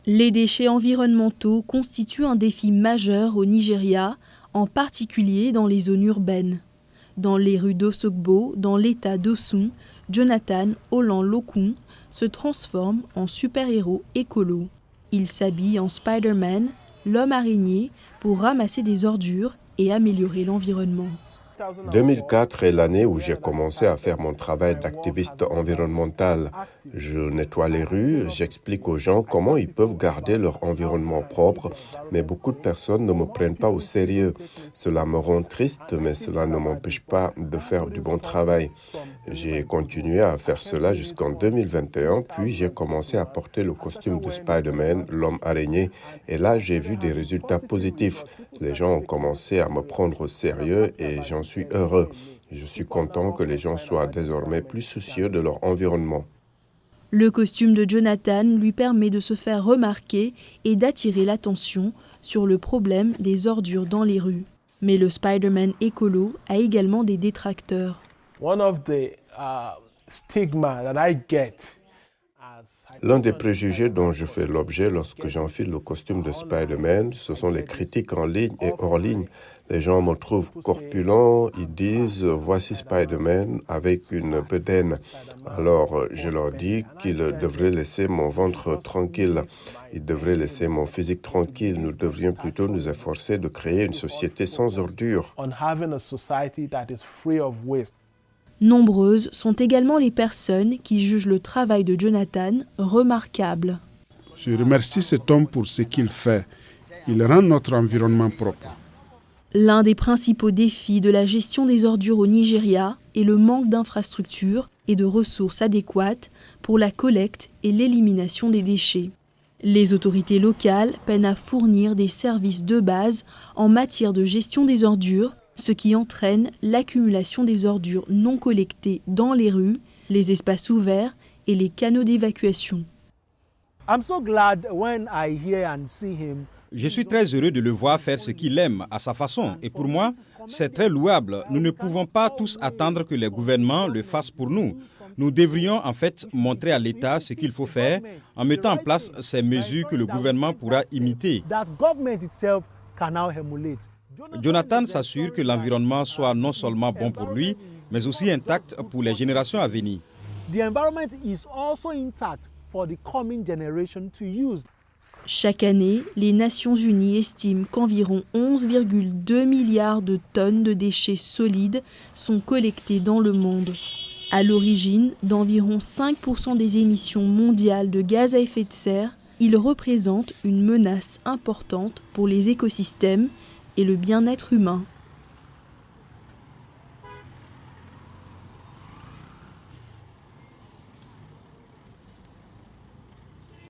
Les déchets environnementaux constituent un défi majeur au Nigeria, en particulier dans les zones urbaines. Dans les rues d'Osogbo, dans l'état d'Osun, Jonathan Olan-Lokun se transforme en super-héros écolo. Il s'habille en Spider-Man, l'homme araignée, pour ramasser des ordures et améliorer l'environnement. 2004 est l'année où j'ai commencé à faire mon travail d'activiste environnemental. Je nettoie les rues, j'explique aux gens comment ils peuvent garder leur environnement propre, mais beaucoup de personnes ne me prennent pas au sérieux. Cela me rend triste, mais cela ne m'empêche pas de faire du bon travail. J'ai continué à faire cela jusqu'en 2021, puis j'ai commencé à porter le costume de Spider-Man, l'homme araignée, et là j'ai vu des résultats positifs. Les gens ont commencé à me prendre au sérieux et j'en suis heureux. Je suis content que les gens soient désormais plus soucieux de leur environnement. Le costume de Jonathan lui permet de se faire remarquer et d'attirer l'attention sur le problème des ordures dans les rues. Mais le Spider-Man écolo a également des détracteurs. L'un des préjugés dont je fais l'objet lorsque j'enfile le costume de Spider-Man, ce sont les critiques en ligne et hors ligne. Les gens me trouvent corpulent, ils disent « voici Spider-Man » avec une bedaine. Alors je leur dis qu'ils devraient laisser mon ventre tranquille. Ils devraient laisser mon physique tranquille. Nous devrions plutôt nous efforcer de créer une société sans ordures. Nombreuses sont également les personnes qui jugent le travail de Jonathan remarquable. Je remercie cet homme pour ce qu'il fait. Il rend notre environnement propre. L'un des principaux défis de la gestion des ordures au Nigeria est le manque d'infrastructures et de ressources adéquates pour la collecte et l'élimination des déchets. Les autorités locales peinent à fournir des services de base en matière de gestion des ordures, ce qui entraîne l'accumulation des ordures non collectées dans les rues, les espaces ouverts et les canaux d'évacuation. Je suis très heureux de le voir faire ce qu'il aime à sa façon. Et pour moi, c'est très louable. Nous ne pouvons pas tous attendre que les gouvernements le fassent pour nous. Nous devrions en fait montrer à l'État ce qu'il faut faire en mettant en place ces mesures que le gouvernement pourra imiter. Jonathan s'assure que l'environnement soit non seulement bon pour lui, mais aussi intact pour les générations à venir. Chaque année, les Nations Unies estiment qu'environ 11,2 milliards de tonnes de déchets solides sont collectés dans le monde. À l'origine d'environ 5% des émissions mondiales de gaz à effet de serre, ils représentent une menace importante pour les écosystèmes et le bien-être humain.